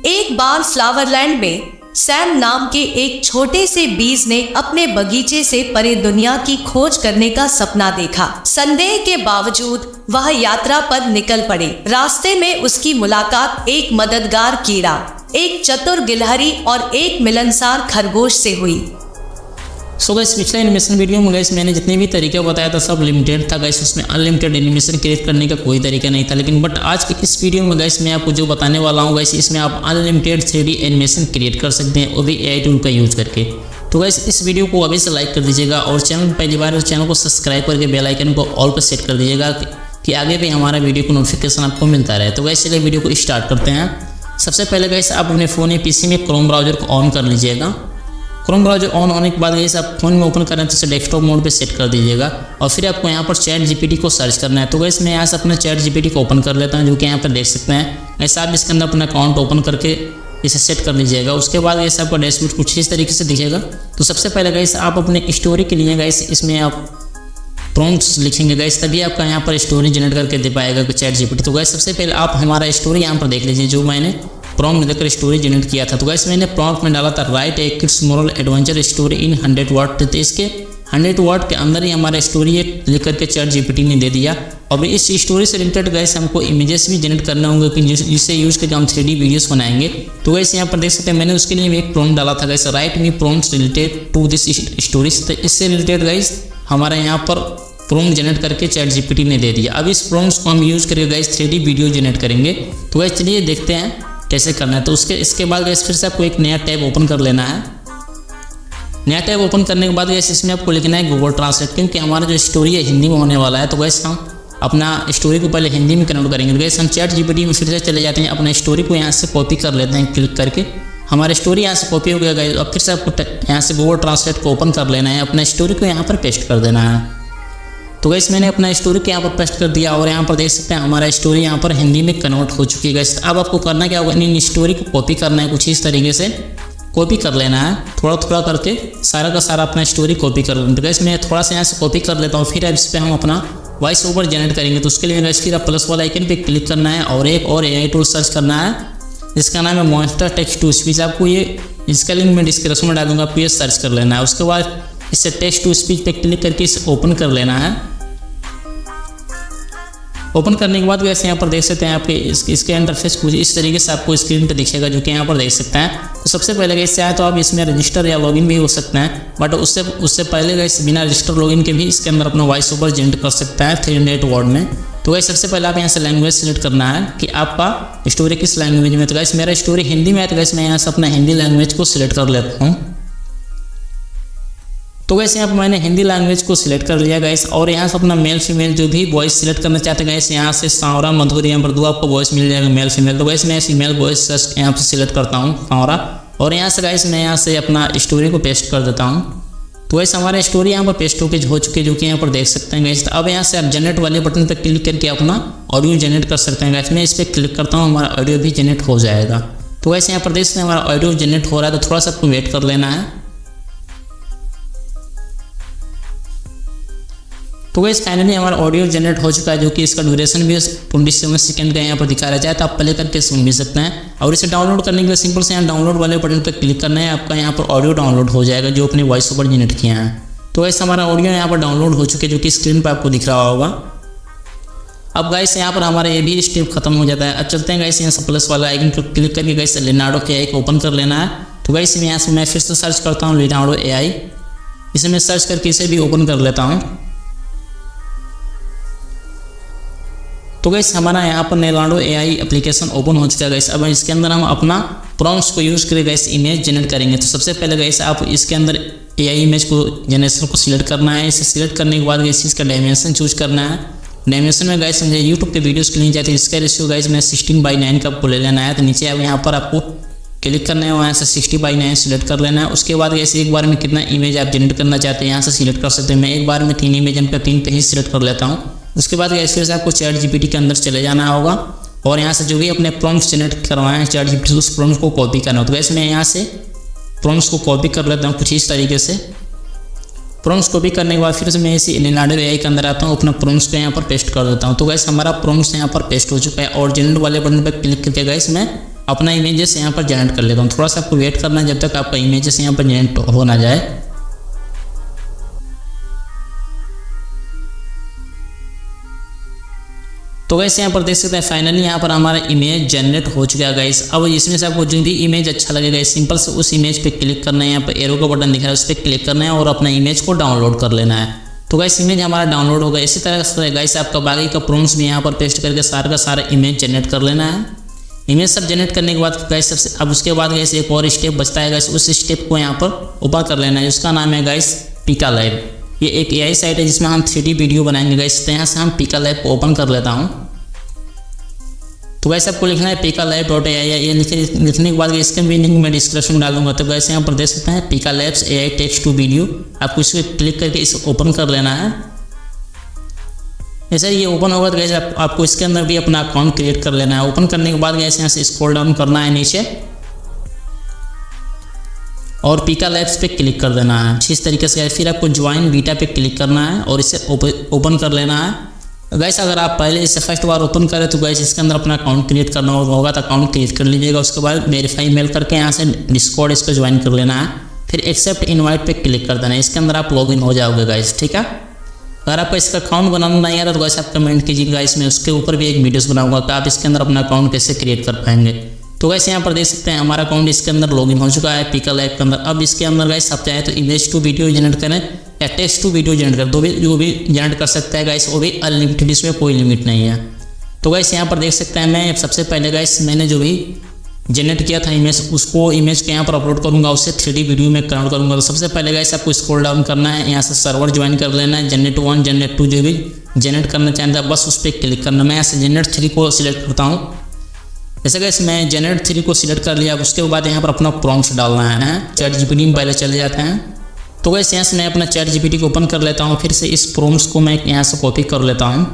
एक बार फ्लावरलैंड में सैम नाम के एक छोटे से बीज ने अपने बगीचे से परे दुनिया की खोज करने का सपना देखा। संदेह के बावजूद वह यात्रा पर निकल पड़े। रास्ते में उसकी मुलाकात एक मददगार कीड़ा, एक चतुर गिलहरी और एक मिलनसार खरगोश से हुई। सो गाइस, पिछले एनिमेशन वीडियो में गाइस मैंने जितने भी तरीके बताया था सब लिमिटेड था गाइस, उसमें अनलिमिटेड एनिमेशन क्रिएट करने का कोई तरीका नहीं था। लेकिन बट आज के इस वीडियो में गाइस मैं आपको जो बताने वाला हूँ गाइस, इसमें आप अनलिमिटेड 3D एनिमेशन क्रिएट कर सकते हैं, वो भी AI टूल का यूज़ करके। तो गाइस इस वीडियो को अभी से लाइक कर दीजिएगा और चैनल पहली बार चैनल को सब्सक्राइब करके बेल आइकन को ऑल पर सेट कर दीजिएगा कि आगे भी हमारा वीडियो को नोटिफिकेशन आपको मिलता रहे। तो गाइस चलिए वीडियो को स्टार्ट करते हैं। सबसे पहले गाइस आप अपने फ़ोन या PC में क्रोम ब्राउजर को ऑन कर लीजिएगा। क्रोम ब्राउजर ऑन होने के बाद गाइस आप फोन में ओपन करना है तो इसे डेस्कटॉप मोड पे सेट कर दीजिएगा और फिर आपको यहाँ पर चैट GPT को सर्च करना है। तो गाइस मैं यहाँ से अपना चैट GPT को ओपन कर लेता हूँ, जो कि यहाँ पर देख सकते हैं। ऐसा आप इसके अंदर अपना अकाउंट ओपन करके इसे सेट कर लीजिएगा। उसके बाद गाइस आपका डैशबोर्ड कुछ इस तरीके से दिखेगा। तो सबसे पहले गाइस आप अपने स्टोरी के लिए गाइस इसमें आप प्रॉम्प्ट्स लिखेंगे गाइस, तभी आपका यहाँ पर स्टोरी जनरेट करके दे पाएगा चैट GPT। तो गाइस सबसे पहले आप हमारा स्टोरी यहाँ पर देख लीजिए, जो मैंने प्रॉम्प्ट में देकर स्टोरी जनरेट किया था। तो गाइस मैंने प्रॉम्प्ट में डाला था right A kids moral adventure story in 100 word. तो इसके 100 वर्ड के अंदर ही हमारा स्टोरी लिख करके चैट GPT ने दे दिया। और इस स्टोरी से रिलेटेड गाइस हमको इमेजेस भी जनरेट करना होंगे कि जिससे यूज़ करके हम 3D वीडियोस बनाएंगे। तो गाइस यहाँ पर देख सकते हैं मैंने उसके लिए भी एक प्रॉम्प्ट डाला था guys, write me prompts related to this stories. तो इससे रिलेटेड गाइस हमारे यहाँ पर प्रॉम्प्ट जनरेट करके चैट GPT ने दे दिया। अब इस प्रॉम्प्ट्स को हम यूज़ करके गाइस 3D वीडियो जनरेट करेंगे। तो गाइस चलिए देखते हैं कैसे करना है। तो इसके बाद गाइस फिर से आपको एक नया टैब ओपन कर लेना है। नया टैब ओपन करने के बाद गाइस इसमें आपको लिखना है गूगल ट्रांसलेट, क्योंकि हमारा जो स्टोरी है हिंदी में होने वाला है। तो गाइस हम अपना स्टोरी को पहले हिंदी में कन्वर्ट करेंगे। तो गाइस हम चैट GPT में फिर से चले जाते हैं, अपना स्टोरी को यहाँ से कॉपी कर लेते हैं क्लिक करके। हमारा स्टोरी यहाँ से कॉपी हो गया गाइस। अब फिर से आपको यहाँ से गूगल ट्रांसलेट को ओपन कर लेना है, अपना स्टोरी को यहाँ पर पेस्ट कर देना है। तो गाइस मैंने अपना स्टोरी को यहाँ पर पेस्ट कर दिया और यहाँ पर देख सकते हैं हमारा स्टोरी यहाँ पर हिंदी में कन्वर्ट हो चुकी है गाइस। अब आपको करना क्या होगा, इन स्टोरी को कॉपी करना है, कुछ इस तरीके से कॉपी कर लेना है, थोड़ा थोड़ा करके सारा का सारा अपना स्टोरी कॉपी कर लेना। तो गाइस मैं थोड़ा सा यहाँ से कॉपी कर लेता हूँ, फिर इस पर हम अपना वॉइस ओवर जनरेट करेंगे। तो उसके लिए गाइस फिर आप प्लस वाला आइकन पे क्लिक करना है और एक और AI टूल सर्च करना है, जिसका नाम है मॉन्स्टर टेक्स्ट टू स्पीच। आपको ये इसका लिंक मैं डिस्क्रिप्शन में डाल दूँगा, आपको ये सर्च कर लेना है। उसके बाद इससे टेक्स्ट टू स्पीच पे क्लिक करके इसे ओपन कर लेना है। ओपन करने के बाद वैसे यहाँ पर देख सकते हैं आपके इसके इंटरफेस कुछ इस तरीके से आपको स्क्रीन पे दिखेगा, जो कि यहाँ पर देख सकते हैं। तो सबसे पहले कैसे आए तो आप इसमें रजिस्टर या लॉगिन भी हो सकते हैं, बट उससे पहले गैस बिना रजिस्टर लॉगिन के भी इसके अंदर अपना वॉइस ओवर जनरेट कर सकता है 300 वर्ड में। तो गैस सबसे पहले आप यहाँ से लैंग्वेज सेलेक्ट करना है कि आपका स्टोरी किस लैंग्वेज में। तो गैस मेरा स्टोरी हिंदी में है, तो गैस मैं यहाँ से अपना हिंदी लैंग्वेज को सिलेक्ट कर लेता हूँ। तो वैसे यहाँ पर मैंने हिंदी लैंग्वेज को सिलेक्ट कर लिया गाइस, और यहाँ से अपना मेल फीमेल जो भी वॉइस सिलेक्ट करना चाहते हैं गाइस, यहाँ से सांवरा मधुरी यहाँ पर दो आपको वॉइस मिल जाएगा मेल फीमेल। तो गाइस मैं फीमेल वॉइस यहाँ पर सिलेक्ट करता हूँ सांवरा, और यहाँ से गाइस मैं यहाँ से अपना स्टोरी को पेस्ट कर देता हूँ। तो वैसे हमारा स्टोरी यहाँ पर पेस्ट हो चुकी है, जो कि यहाँ पर देख सकते हैं गाइस। अब यहाँ से आप जनरेट वाले बटन पर क्लिक करके अपना ऑडियो जनरेट कर सकते हैं गाइस। मैं इस पर क्लिक करता हूँ, हमारा ऑडियो भी जनरेट हो जाएगा। तो वैसे यहाँ पर देख सकते हैं हमारा ऑडियो जनरेट हो रहा है, तो थोड़ा सा आपको वेट कर लेना है। तो गाइस फाइनली हमारा ऑडियो जनरेट हो चुका है, जो कि इसका ड्यूरेशन भी 27 सेकंड का यहाँ पर दिखा रहा है। तो आप प्ले करके सुन भी सकते हैं। और इसे डाउनलोड करने के लिए सिंपल से यहाँ डाउनलोड वाले बटन पर क्लिक करना है, आपका यहाँ पर ऑडियो डाउनलोड हो जाएगा जो अपने वॉइस ओवर जनरेट किया है। तो गाइस हमारा ऑडियो यहाँ पर डाउनलोड हो चुके, जो कि स्क्रीन पर आपको दिख रहा होगा। अब गाइस यहाँ पर हमारा ये भी स्टेप खत्म हो जाता है। अब चलते हैं गाइस यहाँ से प्लस वाला आइकन पर क्लिक करके गाइस लियोनार्डो AI को ओपन कर लेना है। तो गाइस यहाँ से मैं फिर से सर्च करता हूँ लियोनार्डो AI, इसे मैं सर्च करके इसे भी ओपन कर लेता हूँ। तो गाइस हमारा यहाँ पर लियोनार्डो AI एप्लीकेशन ओपन हो चुका है गाइस। अब इसके अंदर हम अपना प्रॉम्प्ट्स को यूज़ करके गाइस इमेज जनरेट करेंगे। तो सबसे पहले गाइस आप इसके अंदर AI इमेज को जनरेशन को सिलेक्ट करना है। इसे सिलेक्ट करने के बाद गाइस इसका डायमेंशन चूज करना है। डायमेंशन में गाइस मुझे यूट्यूब के वीडियोज़ के लिए चाहिए, इसका रेशियो गाइस मैं 16:9 का आपको ले लेना है। तो नीचे अब यहाँ पर आपको क्लिक करना है, वहाँ से 60:9 सिलेक्ट कर लेना है। उसके बाद गाइस एक बार में कितना इमेज आप जनरेट करना चाहते हैं यहाँ से सिलेक्ट कर सकते हैं। मैं एक बार में 3 इमेज पर 3 पे ही सिलेक्ट कर लेता हूँ। उसके बाद गाइस फिर से आपको चैट GPT के अंदर चले जाना होगा और यहाँ से जो भी अपने प्रॉम्प्ट्स जनरेट करवाए हैं चैट GPT उस प्रॉम्प्ट को कॉपी करना हो। तो गाइस मैं यहाँ से प्रॉम्प्ट्स को कॉपी कर लेता हूँ कुछ इस तरीके से। प्रॉम्प्ट्स कॉपी करने के बाद फिर से मैं इसी लियोनार्डो AI के अंदर आता हूँ, अपना प्रॉम्प्ट्स को यहाँ पर पेस्ट कर देता हूँ। तो गाइस हमारा प्रॉम्प्ट्स यहाँ पर पेस्ट हो चुका है और जनरेट वाले बटन पर क्लिक करके गाइस मैं अपना इमेजेस यहाँ पर जनरेट कर लेता हूँ। थोड़ा सा आपको वेट करना है जब तक आपका इमेजेस यहाँ पर जनरेट हो ना जाए। तो गाइस यहाँ पर देख सकते हैं फाइनली यहाँ पर हमारा इमेज जनरेट हो चुका है गाइस। अब इसमें से आपको जो भी इमेज अच्छा लगेगा सिंपल से उस इमेज पे क्लिक करना है। यहाँ पर एरो का बटन दिख रहा है, उस पर क्लिक करना है और अपना इमेज को डाउनलोड कर लेना है। तो गाइस इमेज हमारा डाउनलोड होगा। इसी तरह से गाइस आपका बाकी का प्रॉम्प्ट्स भी यहाँ पर पेस्ट करके सारा का सारा इमेज जनरेट कर लेना है। इमेज सब जनरेट करने के बाद गाइस सबसे अब उसके बाद गाइस एक और स्टेप बचता है गाइस। उस स्टेप को यहाँ पर ओपन कर लेना है। उसका नाम है गाइस पिका लैब। ये एक AI साइट है जिसमें हम 3D वीडियो बनाएंगे गाइस। तो यहाँ से हम पिका लैब को ओपन कर लेता हूँ। तो वैसे आपको लिखना है pikalab.ai। ये लिखने के बाद इसके मीनिंग मैं डिस्क्रिप्शन में डालूंगा। तो वैसे यहाँ पर देख सकते हैं Pika Labs AI text to video. आपको इस पर क्लिक करके इसे ओपन कर लेना है। जैसे ये ओपन होगा तो वैसे आपको इसके अंदर भी अपना अकाउंट क्रिएट कर लेना है। ओपन करने के बाद वैसे यहाँ से स्क्रॉल डाउन करना है नीचे और पिका लैब्स पे क्लिक कर देना है इस तरीके से। फिर आपको ज्वाइन बीटा पे क्लिक करना है और इसे ओपन कर लेना है। गाइस अगर आप पहले इसे फर्स्ट बार ओपन करें तो गाइस इसके अंदर अपना अकाउंट क्रिएट करना होगा। तो अकाउंट क्रिएट कर लीजिएगा। उसके बाद वेरीफाई मेल करके यहाँ से डिस्कॉर्ड इसको ज्वाइन कर लेना है। फिर एक्सेप्ट इनवाइट पे क्लिक कर देना है। इसके अंदर आप लॉगिन हो जाओगे गाइस, ठीक है। अगर आपका इसका अकाउंट बनाना नहीं आ रहा तो गाइस आप कमेंट कीजिए गाइस। मैं उसके ऊपर भी एक वीडियोस बनाऊंगा कि आप इसके अंदर अपना अकाउंट कैसे क्रिएट कर पाएंगे। तो गाइस यहाँ पर देख सकते हैं हमारा अकाउंट इसके अंदर लॉगिन हो चुका है पिका लैब के अंदर। अब इसके अंदर गाइस आप चाहे तो इमेज टू वीडियो जनरेट करें या टेक्स्ट टू वीडियो जनरेट करें, जो भी जनरेट कर सकता है गाइस, वो भी अनलिमिटेड, इसमें कोई लिमिट नहीं है। तो गाइस यहाँ पर देख सकते हैं मैं सबसे पहले गाइस मैंने जो भी जनरेट किया था इमेज, उसको इमेज के यहाँ पर अपलोड करूँगा, उससे 3D वीडियो में कन्वर्ट करूँगा। तो सबसे पहले गाइस आपको स्क्रॉल डाउन करना है, यहाँ से सर्वर ज्वाइन कर लेना है। जनरेट 1 जनरेट 2 जो भी जनरेट करना चाहता है बस उस पर क्लिक करना। मैं यहाँ से जनरेट 3 को सिलेक्ट करता हूँ। जैसे गाइस मैं जनरेट 3 को सिलेक्ट कर लिया। उसके बाद यहाँ पर अपना प्रॉम्प्ट्स डालना है। ChatGPT में पहले चले जाते हैं। तो गाइस यहाँ से मैं अपना ChatGPT को ओपन कर लेता हूँ। फिर से इस प्रॉम्प्ट्स को मैं यहाँ से कॉपी कर लेता हूँ।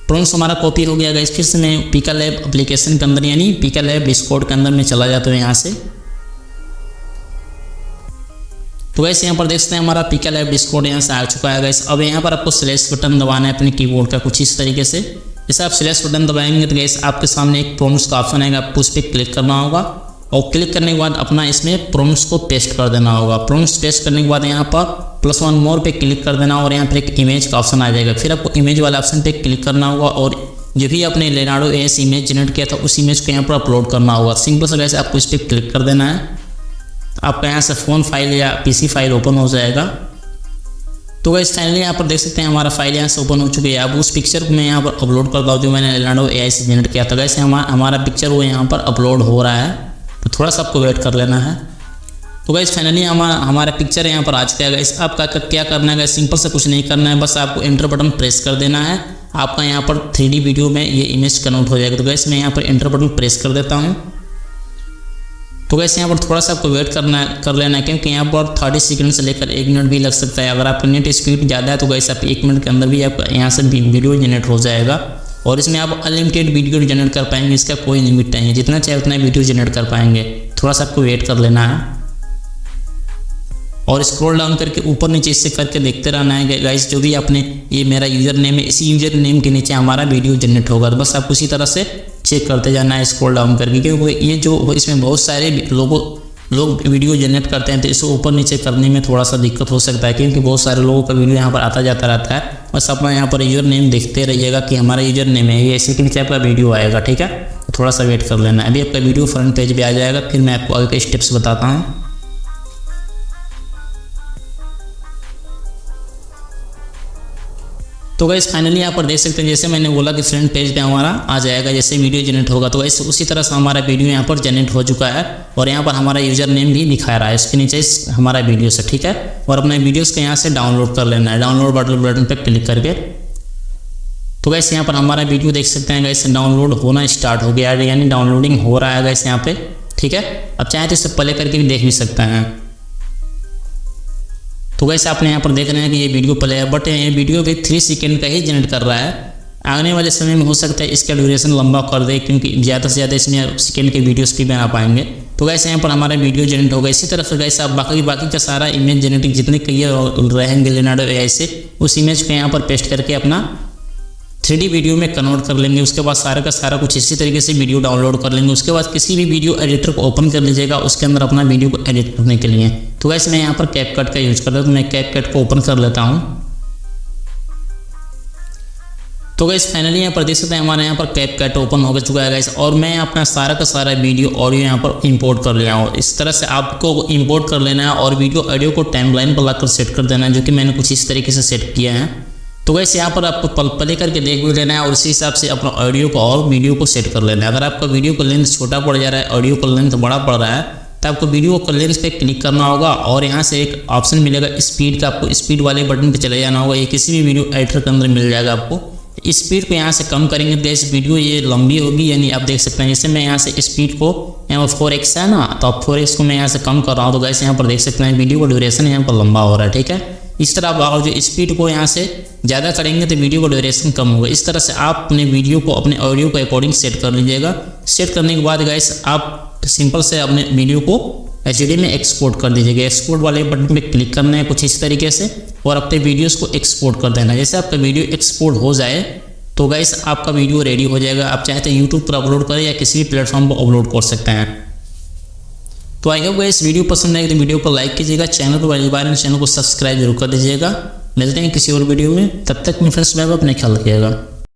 प्रॉम्प्ट्स हमारा कॉपी हो गया गाइस। फिर से मैं पिका लैब एप्लीकेशन के अंदर यानी पिका लैब डिस्कॉर्ड के अंदर में चला जाता हूँ यहाँ से। तो गाइस यहाँ पर देख सकते हैं हमारा पिका लैब डिस्कॉर्ड यहाँ से आ चुका है गाइस। अब यहाँ पर आपको स्लैश बटन दबाना है अपने कीबोर्ड का कुछ इस तरीके से। जैसे आप स्लैश बटन दबाएंगे तो गाइस आपके सामने एक प्रॉम्प्ट्स का ऑप्शन आएगा, आपको उस पर क्लिक करना होगा और क्लिक करने के बाद अपना इसमें प्रॉम्प्ट्स को पेस्ट कर देना होगा। प्रॉम्प्ट्स पेस्ट करने के बाद यहाँ पर +1 मोर पे क्लिक कर देना और यहाँ पर एक इमेज का ऑप्शन आ जाएगा। फिर आपको इमेज वाला ऑप्शन पे क्लिक करना होगा और जो भी आपने लेनार्डो एस इमेज जनरेट किया था उस इमेज को यहाँ पर अपलोड करना होगा। सिंपल से वैसे आपको इस पर क्लिक कर देना है। आपका यहाँ से फ़ोन फाइल या PC फाइल ओपन हो जाएगा। तो गाइस फाइनली यहाँ पर देख सकते हैं हमारा फाइल यहाँ से ओपन हो चुकी है। अब उस पिक्चर को मैं यहाँ पर अपलोड करता हूँ जो मैंने लेनार्डो AI से जनरेट किया था। गाइस हमारा पिक्चर वो यहाँ पर अपलोड हो रहा है, तो थोड़ा सा आपको वेट कर लेना है। तो गाइस फाइनली हमारा पिक्चर यहाँ पर आ चुका है। गाइस आपका क्या करना है गाइस, सिंपल से कुछ नहीं करना है, बस आपको एंटर बटन प्रेस कर देना है। आपका यहाँ पर 3D वीडियो में ये इमेज कन्वर्ट हो जाएगा। तो गाइस मैं यहाँ पर एंटर बटन प्रेस कर देता हूँ। तो गाइस यहाँ पर थोड़ा सा आपको वेट कर लेना है क्योंकि यहाँ पर 30 सेकंड से लेकर 1 मिनट भी लग सकता है। अगर आपका नेट स्पीड ज़्यादा है तो गाइस आप 1 मिनट के अंदर भी आपका यहाँ से वीडियो जनरेट हो जाएगा और इसमें आप अनलिमिटेड वीडियो जनरेट कर पाएंगे। इसका कोई लिमिट नहीं है, जितना चाहे उतना वीडियो जनरेट कर पाएंगे। थोड़ा सा आपको वेट कर लेना है और स्क्रॉल डाउन करके ऊपर नीचे इससे करके देखते रहना है गाइस। जो भी आपने ये मेरा यूज़र नेम है, इसी यूज़र नेम के नीचे हमारा वीडियो जनरेट होगा। तो बस आप उसी तरह से चेक करते जाना है स्क्रॉल डाउन करके, क्योंकि ये जो इसमें बहुत सारे लोग वीडियो जनरेट करते हैं तो इसे ऊपर नीचे करने में थोड़ा सा दिक्कत हो सकता है क्योंकि बहुत सारे लोगों का वीडियो यहाँ पर आता जाता रहता है। बस अपना यहाँ पर यूज़र नेम देखते रहिएगा कि हमारा यूज़र नेम है ये, इसी के नीचे आपका वीडियो आएगा, ठीक है। तो थोड़ा सा वेट कर लेना है। अभी आपका वीडियो फ्रंट पेज पे आ जाएगा, फिर मैं आपको आगे के स्टेप्स बताता हूँ। तो गाइस फाइनली यहाँ पर देख सकते हैं जैसे मैंने बोला कि फ्रंट पेज पे हमारा आ जाएगा जैसे वीडियो जनरेट होगा। तो गाइस उसी तरह से हमारा वीडियो यहाँ पर जनरेट हो चुका है और यहाँ पर हमारा यूज़र नेम भी दिखा रहा है इसके नीचे हमारा वीडियो से, ठीक है। और अपने वीडियोस को यहाँ से डाउनलोड कर लेना है, डाउनलोड बटन पर क्लिक करके। तो गाइस यहाँ पर हमारा वीडियो देख सकते हैं गाइस डाउनलोड होना स्टार्ट हो गया है, यानी डाउनलोडिंग हो रहा है गाइस यहाँ पे, ठीक है। अब चाहे तो इसे प्ले करके भी देख भी सकते हैं। तो गाइस आपने यहाँ पर देख रहे हैं कि ये वीडियो प्ले है, बट ये वीडियो भी 3 सेकंड का ही जनरेट कर रहा है। आने वाले समय में हो सकता है इसका ड्यूरेशन लंबा कर दे क्योंकि ज़्यादा से ज़्यादा इसमें सेकंड के वीडियोस भी बना पाएंगे। तो गाइस यहाँ पर हमारा वीडियो जनरेट होगा। इसी तरह से गाइस आप बाकी का सारा इमेज जनरेटिंग जितने कई रहेंगे लेनार्डो AI से, उस इमेज को यहाँ पर पेस्ट करके अपना 3D वीडियो में कन्वर्ट कर लेंगे। उसके बाद सारा का सारा कुछ इसी तरीके से वीडियो डाउनलोड कर लेंगे। उसके बाद किसी भी वीडियो एडिटर को ओपन कर लीजिएगा उसके अंदर अपना वीडियो को एडिट करने के लिए। तो गाइस मैं यहाँ पर कैपकट का यूज करता हूँ, तो मैं कैपकट को ओपन कर लेता हूँ। तो गाइस फाइनली यहाँ पर देख सकते हैं हमारे यहाँ पर कैपकट ओपन हो चुका है गाइस, और मैं अपना सारा का सारा वीडियो ऑडियो यहाँ पर इंपोर्ट कर लिया हूँ। इस तरह से आपको इंपोर्ट कर लेना है और वीडियो ऑडियो को टाइमलाइन पर लाकर सेट कर देना है, जो कि मैंने कुछ इस तरीके से सेट किया है। तो गाइस यहाँ पर आपको प्ले करके देख भी लेना है और उसी हिसाब से अपना ऑडियो को और वीडियो को सेट कर लेना है। अगर आपका वीडियो का लेंथ छोटा पड़ जा रहा है, ऑडियो का लेंथ बड़ा पड़ रहा है, तो आपको वीडियो का लेंथ पे क्लिक करना होगा और यहाँ से एक ऑप्शन मिलेगा स्पीड का, आपको स्पीड वाले बटन पे चले जाना होगा। ये किसी भी वीडियो एडिटर के अंदर मिल जाएगा आपको। स्पीड को यहाँ से कम करेंगे तो इस वीडियो ये लंबी होगी, यानी आप देख सकते हैं। जैसे मैं यहाँ से स्पीड को यहाँ पर 4x है ना, तो अब 4x को मैं यहाँ से कम कर रहा हूँ। तो गाइस यहाँ पर देख सकते हैं वीडियो का ड्यूरेशन यहाँ पर लंबा हो रहा है, ठीक है। इस तरह आप जो स्पीड को यहाँ से ज़्यादा करेंगे तो वीडियो का ड्यूरेशन कम होगा। इस तरह से आप अपने वीडियो को अपने ऑडियो के अकॉर्डिंग सेट कर लीजिएगा। सेट करने के बाद गाइस आप सिंपल से अपने वीडियो को HD में एक्सपोर्ट कर दीजिएगा। एक्सपोर्ट वाले बटन पे क्लिक करना है कुछ इस तरीके से और अपने वीडियोस को एक्सपोर्ट कर देना है। जैसे आपका वीडियो एक्सपोर्ट हो जाए तो गाइस आपका वीडियो रेडी हो जाएगा। आप चाहे तो यूट्यूब पर अपलोड करें या किसी भी प्लेटफॉर्म पर अपलोड कर सकते हैं। तो आई होप गाइस वीडियो पसंद आए तो वीडियो को लाइक कीजिएगा, चैनल पर पहली बार चैनल को सब्सक्राइब जरूर कर दीजिएगा। मिलते हैं किसी और वीडियो में, तब तक मेरे फ्रेंड्स में अपने ख्याल रखिएगा।